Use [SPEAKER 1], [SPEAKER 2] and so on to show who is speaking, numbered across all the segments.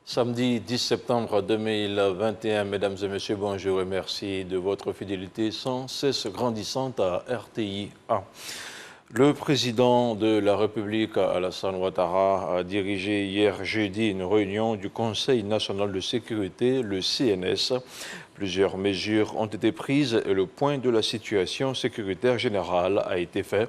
[SPEAKER 1] Samedi 10 septembre 2021, mesdames et messieurs, bonjour et merci de votre fidélité sans cesse grandissante à RTI 1. Le président de la République, Alassane Ouattara, a dirigé hier jeudi une réunion du Conseil national de sécurité, le CNS. Plusieurs mesures ont été prises et le point de la situation sécuritaire générale a été fait.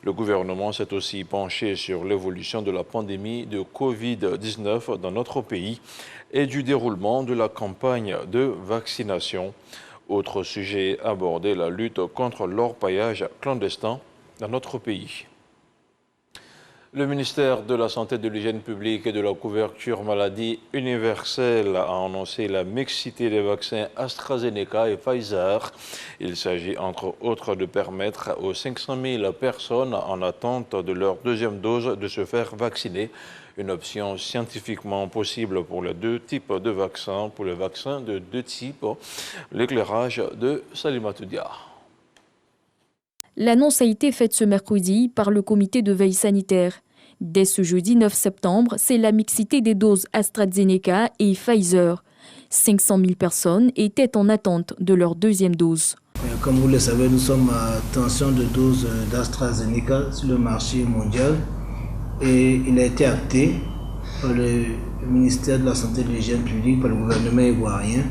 [SPEAKER 1] Le gouvernement s'est aussi penché sur l'évolution de la pandémie de Covid-19 dans notre pays et du déroulement de la campagne de vaccination. Autre sujet abordé, la lutte contre l'orpaillage clandestin dans notre pays. Le ministère de la Santé, de l'Hygiène publique et de la couverture maladie universelle a annoncé la mixité des vaccins AstraZeneca et Pfizer. Il s'agit entre autres de permettre aux 500 000 personnes en attente de leur deuxième dose de se faire vacciner. Une option scientifiquement possible pour les deux types de vaccins, pour les vaccins de deux types. L'éclairage de Salimatou Dia.
[SPEAKER 2] L'annonce a été faite ce mercredi par le comité de veille sanitaire. Dès ce jeudi 9 septembre, c'est la mixité des doses AstraZeneca et Pfizer. 500 000 personnes étaient en attente de leur deuxième dose.
[SPEAKER 3] Comme vous le savez, nous sommes à tension de doses d'AstraZeneca sur le marché mondial et il a été acté par le ministère de la Santé et de l'Hygiène publique, par le gouvernement ivoirien,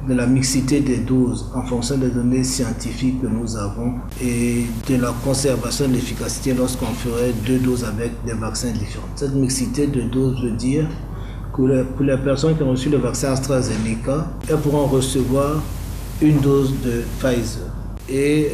[SPEAKER 3] de la mixité des doses en fonction des données scientifiques que nous avons et de la conservation de l'efficacité lorsqu'on ferait deux doses avec des vaccins différents. Cette mixité de doses veut dire que pour les personnes qui ont reçu le vaccin AstraZeneca, elles pourront recevoir une dose de Pfizer. Et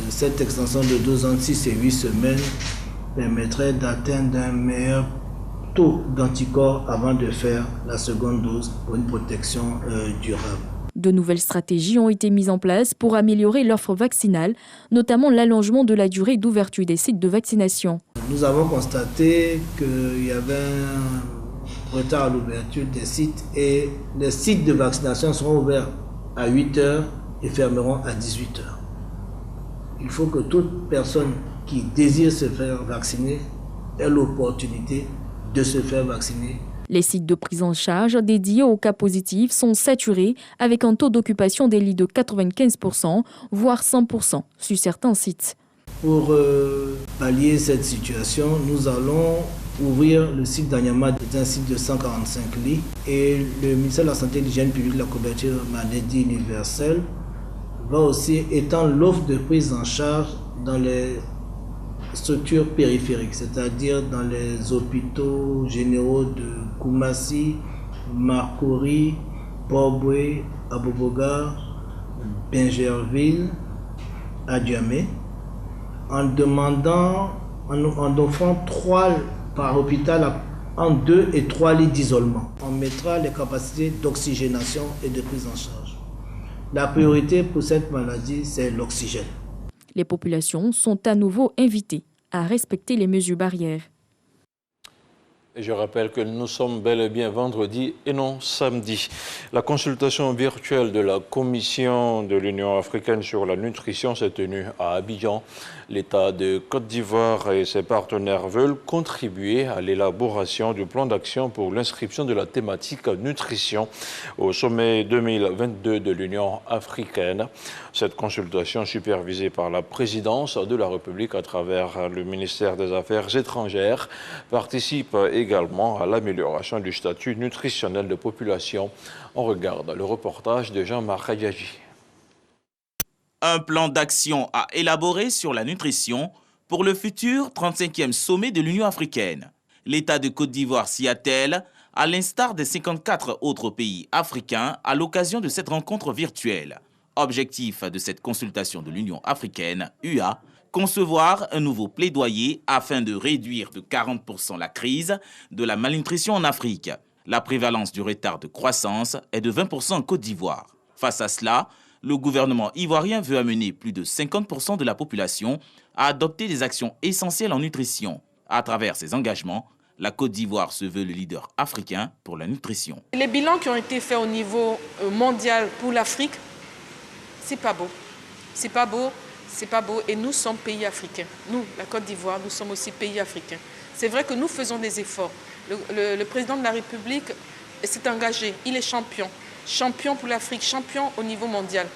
[SPEAKER 3] cette extension de dose entre 6 et 8 semaines permettrait d'atteindre un meilleur taux d'anticorps avant de faire la seconde dose pour une protection durable.
[SPEAKER 2] De nouvelles stratégies ont été mises en place pour améliorer l'offre vaccinale, notamment l'allongement de la durée d'ouverture des sites de vaccination.
[SPEAKER 3] Nous avons constaté qu'il y avait un retard à l'ouverture des sites et les sites de vaccination seront ouverts à 8 h et fermeront à 18 h. Il faut que toute personne qui désire se faire vacciner ait l'opportunité de se faire vacciner.
[SPEAKER 2] Les sites de prise en charge dédiés aux cas positifs sont saturés avec un taux d'occupation des lits de 95%, voire 100% sur certains sites.
[SPEAKER 3] Pour pallier cette situation, nous allons ouvrir le site d'Anyama, un site de 145 lits, et le ministère de la Santé et de l'Hygiène publique, de la couverture maladie universelle, va aussi étendre l'offre de prise en charge dans les structures périphériques, c'est-à-dire dans les hôpitaux généraux de Koumassi, Marcory, Port-Boué, Abobogar, Bingerville, Adjamé, en offrant 3 par hôpital en 2 et 3 lits d'isolement. On mettra les capacités d'oxygénation et de prise en charge. La priorité pour cette maladie, c'est l'oxygène.
[SPEAKER 2] Les populations sont à nouveau invitées à respecter les mesures barrières.
[SPEAKER 1] Et je rappelle que nous sommes bel et bien vendredi et non samedi. La consultation virtuelle de la Commission de l'Union africaine sur la nutrition s'est tenue à Abidjan. L'État de Côte d'Ivoire et ses partenaires veulent contribuer à l'élaboration du plan d'action pour l'inscription de la thématique nutrition au sommet 2022 de l'Union africaine. Cette consultation, supervisée par la présidence de la République à travers le ministère des Affaires étrangères, participe également à l'amélioration du statut nutritionnel de population. On regarde le reportage de Jean-Marc Adjadji.
[SPEAKER 4] Un plan d'action à élaborer sur la nutrition pour le futur 35e sommet de l'Union africaine. L'État de Côte d'Ivoire s'y attelle, à l'instar des 54 autres pays africains, à l'occasion de cette rencontre virtuelle. Objectif de cette consultation de l'Union africaine, UA, concevoir un nouveau plaidoyer afin de réduire de 40% la crise de la malnutrition en Afrique. La prévalence du retard de croissance est de 20% en Côte d'Ivoire. Face à cela, le gouvernement ivoirien veut amener plus de 50% de la population à adopter des actions essentielles en nutrition. À travers ces engagements, la Côte d'Ivoire se veut le leader africain pour la nutrition.
[SPEAKER 5] Les bilans qui ont été faits au niveau mondial pour l'Afrique, c'est pas beau. C'est pas beau, c'est pas beau. Et nous sommes pays africains. Nous, la Côte d'Ivoire, nous sommes aussi pays africains. C'est vrai que nous faisons des efforts. Le président de la République s'est engagé, il est champion. Champion pour l'Afrique, champion au niveau mondial.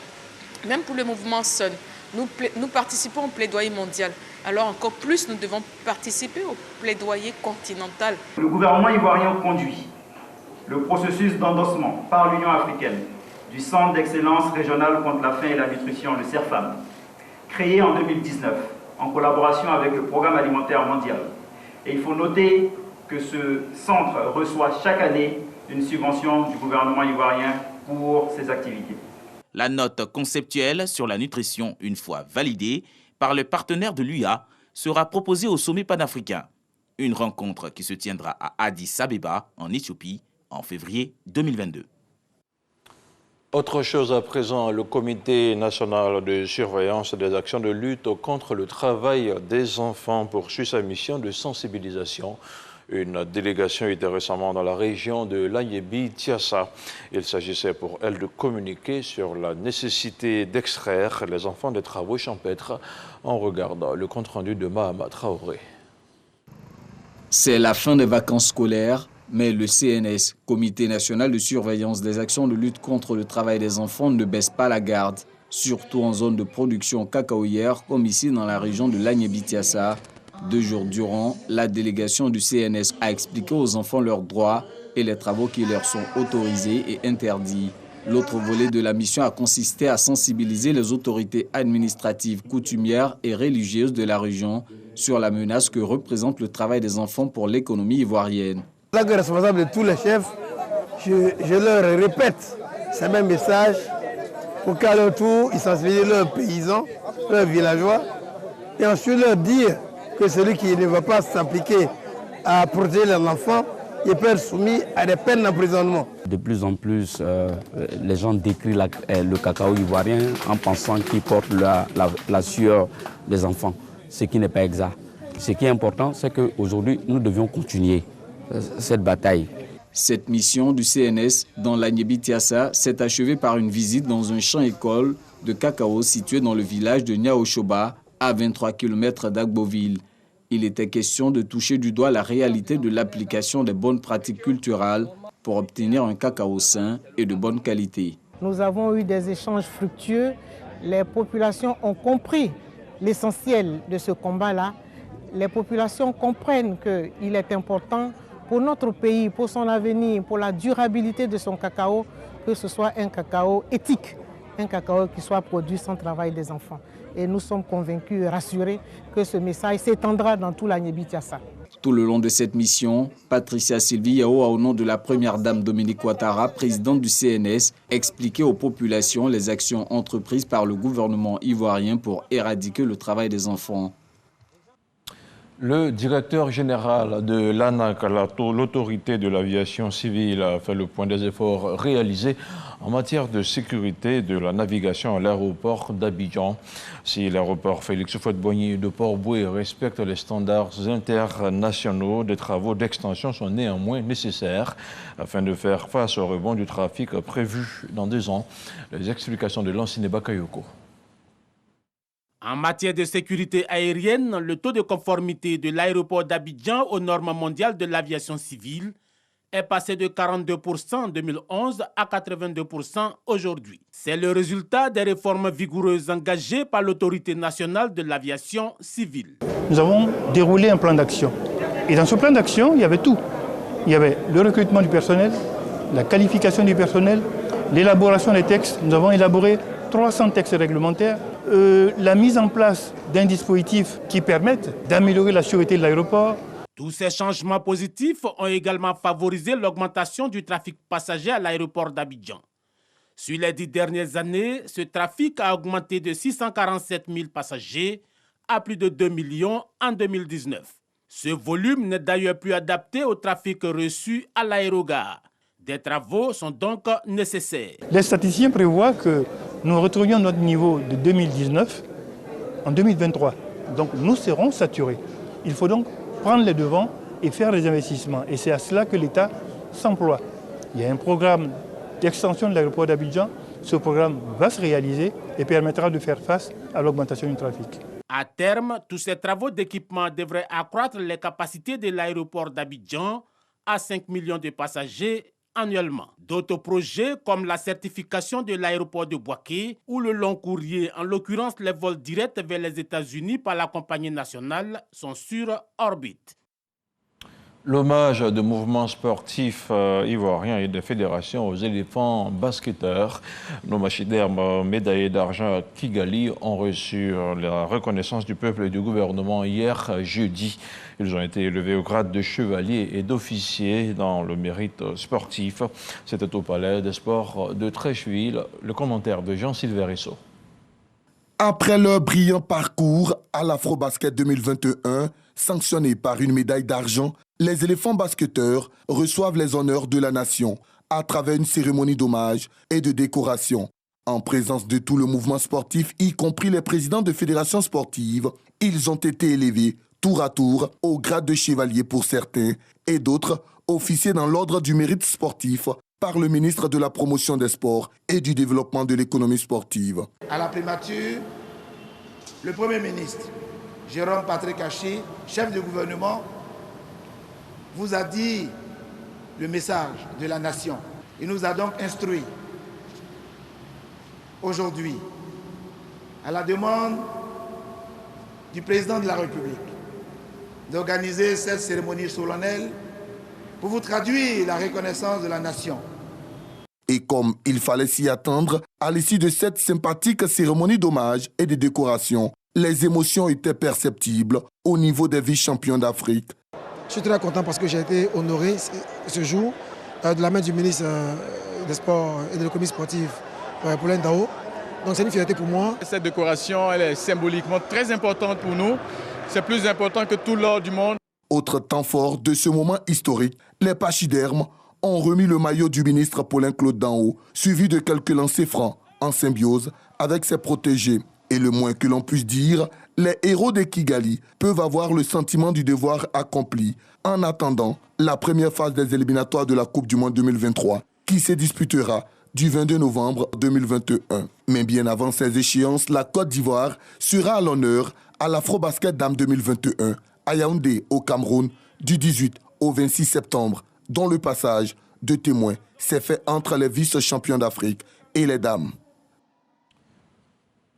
[SPEAKER 5] Même pour le mouvement SUN, nous participons au plaidoyer mondial. Alors encore plus, nous devons participer au plaidoyer continental.
[SPEAKER 6] Le gouvernement ivoirien conduit le processus d'endossement par l'Union africaine du Centre d'excellence régional contre la faim et la nutrition, le CERFAM, créé en 2019 en collaboration avec le Programme alimentaire mondial. Et il faut noter que ce centre reçoit chaque année une subvention du gouvernement ivoirien pour ses activités.
[SPEAKER 4] La note conceptuelle sur la nutrition, une fois validée par le partenaire de l'UA, sera proposée au sommet panafricain. Une rencontre qui se tiendra à Addis Abeba, en Éthiopie, en février 2022.
[SPEAKER 1] Autre chose à présent, le Comité national de surveillance des actions de lutte contre le travail des enfants poursuit sa mission de sensibilisation. Une délégation était récemment dans la région de Lagnébi-Tiassa. Il s'agissait pour elle de communiquer sur la nécessité d'extraire les enfants des travaux champêtres en regardant le compte-rendu de Mahama Traoré.
[SPEAKER 7] C'est la fin des vacances scolaires, mais le CNS, Comité national de surveillance des actions de lutte contre le travail des enfants, ne baisse pas la garde, surtout en zone de production cacaoyère, comme ici dans la région de Lagnébi-Tiassa. 2 jours durant, la délégation du CNS a expliqué aux enfants leurs droits et les travaux qui leur sont autorisés et interdits. L'autre volet de la mission a consisté à sensibiliser les autorités administratives, coutumières et religieuses de la région sur la menace que représente le travail des enfants pour l'économie ivoirienne.
[SPEAKER 8] En tant que responsable de tous les chefs, je leur répète ces mêmes messages pour qu'à leur tour, ils sensibilisent leurs paysans, leurs villageois, et ensuite leur dire que celui qui ne va pas s'appliquer à protéger les enfants, il peut être soumis à des peines d'emprisonnement.
[SPEAKER 9] De plus en plus, les gens décrient le cacao ivoirien en pensant qu'il porte la sueur des enfants, ce qui n'est pas exact. Ce qui est important, c'est qu'aujourd'hui, nous devions continuer cette bataille.
[SPEAKER 7] Cette mission du CNS dans Lagnébi-Tiassa s'est achevée par une visite dans un champ-école de cacao situé dans le village de Niaoshoba, à 23 km d'Agboville. Il était question de toucher du doigt la réalité de l'application des bonnes pratiques culturelles pour obtenir un cacao sain et de bonne qualité.
[SPEAKER 10] Nous avons eu des échanges fructueux. Les populations ont compris l'essentiel de ce combat-là. Les populations comprennent qu'il est important pour notre pays, pour son avenir, pour la durabilité de son cacao, que ce soit un cacao éthique, un cacao qui soit produit sans travail des enfants. Et nous sommes convaincus et rassurés que ce message s'étendra dans tout Lagnébi-Tiassa.
[SPEAKER 7] Tout le long de cette mission, Patricia Sylvie Yao, au nom de la première dame Dominique Ouattara, présidente du CNS, expliquait aux populations les actions entreprises par le gouvernement ivoirien pour éradiquer le travail des enfants.
[SPEAKER 1] Le directeur général de l'ANAC, l'autorité de l'aviation civile, a fait le point des efforts réalisés en matière de sécurité de la navigation à l'aéroport d'Abidjan. Si l'aéroport Félix Houphouët-Boigny de Port-Bouët respecte les standards internationaux, des travaux d'extension sont néanmoins nécessaires afin de faire face au rebond du trafic prévu dans 2 ans. Les explications de Lancine Bakayoko.
[SPEAKER 11] En matière de sécurité aérienne, le taux de conformité de l'aéroport d'Abidjan aux normes mondiales de l'aviation civile est passé de 42% en 2011 à 82% aujourd'hui. C'est le résultat des réformes vigoureuses engagées par l'autorité nationale de l'aviation civile.
[SPEAKER 12] Nous avons déroulé un plan d'action. Et dans ce plan d'action, il y avait tout. Il y avait le recrutement du personnel, la qualification du personnel, l'élaboration des textes. Nous avons élaboré 300 textes réglementaires. La mise en place d'un dispositif qui permette d'améliorer la sûreté de l'aéroport.
[SPEAKER 11] Tous ces changements positifs ont également favorisé l'augmentation du trafic passager à l'aéroport d'Abidjan. Sur les 10 dernières années, ce trafic a augmenté de 647 000 passagers à plus de 2 millions en 2019. Ce volume n'est d'ailleurs plus adapté au trafic reçu à l'aérogare. Des travaux sont donc nécessaires.
[SPEAKER 12] Les statisticiens prévoient que nous retrouvions notre niveau de 2019 en 2023. Donc nous serons saturés. Il faut donc prendre les devants et faire des investissements. Et c'est à cela que l'État s'emploie. Il y a un programme d'extension de l'aéroport d'Abidjan. Ce programme va se réaliser et permettra de faire face à l'augmentation du trafic.
[SPEAKER 11] À terme, tous ces travaux d'équipement devraient accroître les capacités de l'aéroport d'Abidjan à 5 millions de passagers annuellement. D'autres projets comme la certification de l'aéroport de Bouaké ou le long courrier, en l'occurrence les vols directs vers les États-Unis par la compagnie nationale, sont sur orbite.
[SPEAKER 1] L'hommage de mouvements sportifs ivoiriens et de fédérations aux éléphants basketteurs. Nos machidèrmes médaillés d'argent à Kigali ont reçu la reconnaissance du peuple et du gouvernement hier jeudi. Ils ont été élevés au grade de chevalier et d'officier dans le mérite sportif. C'était au Palais des Sports de Treichville. Le commentaire de Jean-Sylvain Rissot.
[SPEAKER 13] Après leur brillant parcours à l'Afro-Basket 2021, sanctionné par une médaille d'argent, les éléphants basketteurs reçoivent les honneurs de la nation à travers une cérémonie d'hommage et de décoration. En présence de tout le mouvement sportif, y compris les présidents de fédérations sportives, ils ont été élevés tour à tour au grade de chevalier pour certains et d'autres officiers dans l'ordre du mérite sportif par le ministre de la Promotion des Sports et du Développement de l'économie sportive.
[SPEAKER 14] À la primature, le Premier ministre, Jérôme Patrick Haché, chef du gouvernement, vous a dit le message de la nation. Il nous a donc instruit aujourd'hui, à la demande du président de la République, d'organiser cette cérémonie solennelle pour vous traduire la reconnaissance de la nation.
[SPEAKER 13] Et comme il fallait s'y attendre, à l'issue de cette sympathique cérémonie d'hommage et de décoration, les émotions étaient perceptibles au niveau des vice-champions d'Afrique.
[SPEAKER 15] Je suis très content parce que j'ai été honoré ce jour de la main du ministre des Sports et de l'économie sportive, Paulin Dao. Donc c'est une fierté pour moi.
[SPEAKER 16] Cette décoration, elle est symboliquement très importante pour nous. C'est plus important que tout l'or du monde.
[SPEAKER 13] Autre temps fort de ce moment historique, les pachydermes ont remis le maillot du ministre Paulin-Claude Dao, suivi de quelques lancers francs en symbiose avec ses protégés. Et le moins que l'on puisse dire, les héros de Kigali peuvent avoir le sentiment du devoir accompli en attendant la première phase des éliminatoires de la Coupe du Monde 2023 qui se disputera du 22 novembre 2021. Mais bien avant ces échéances, la Côte d'Ivoire sera à l'honneur à l'Afro-Basket Dame 2021 à Yaoundé au Cameroun du 18 au 26 septembre, dont le passage de témoins s'est fait entre les vice-champions d'Afrique et les dames.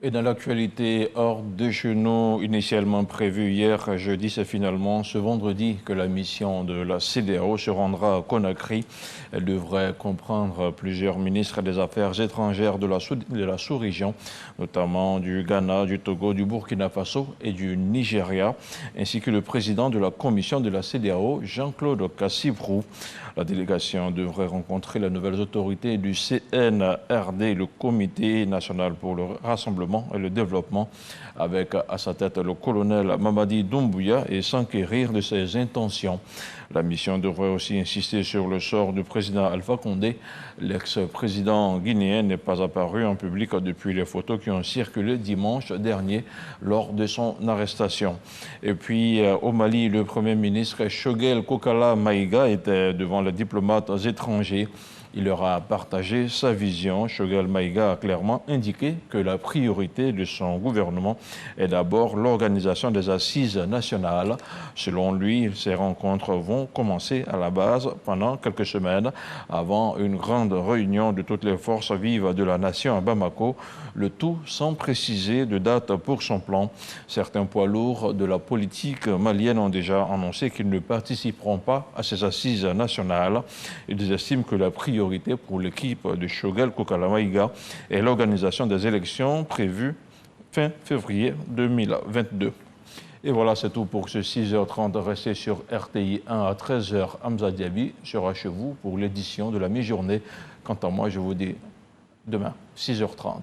[SPEAKER 1] Et dans l'actualité hors de genoux, initialement prévue hier jeudi, c'est finalement ce vendredi que la mission de la CEDEAO se rendra à Conakry. Elle devrait comprendre plusieurs ministres des Affaires étrangères de la sous-région, notamment du Ghana, du Togo, du Burkina Faso et du Nigeria, ainsi que le président de la commission de la CEDEAO, Jean-Claude Cassibrou. La délégation devrait rencontrer les nouvelles autorités du CNRD, le Comité national pour le rassemblement et le développement, avec à sa tête le colonel Mamadi Doumbouya, et s'enquérir de ses intentions. La mission devrait aussi insister sur le sort du président Alpha Condé. L'ex-président guinéen n'est pas apparu en public depuis les photos qui ont circulé dimanche dernier lors de son arrestation. Et puis au Mali, le Premier ministre Choguel Kokala Maïga était devant les diplomates étrangers. Il leur a partagé sa vision. Choguel Maïga a clairement indiqué que la priorité de son gouvernement est d'abord l'organisation des assises nationales. Selon lui, ces rencontres vont commencer à la base pendant quelques semaines avant une grande réunion de toutes les forces vives de la nation à Bamako, le tout sans préciser de date pour son plan. Certains poids lourds de la politique malienne ont déjà annoncé qu'ils ne participeront pas à ces assises nationales. Ils estiment que la priorité pour l'équipe de Choguel Kokala Maïga est l'organisation des élections prévues fin février 2022. Et voilà, c'est tout pour ce 6h30. Restez sur RTI 1 à 13h. Hamza Diaby sera chez vous pour l'édition de la mi-journée. Quant à moi, je vous dis demain, 6h30.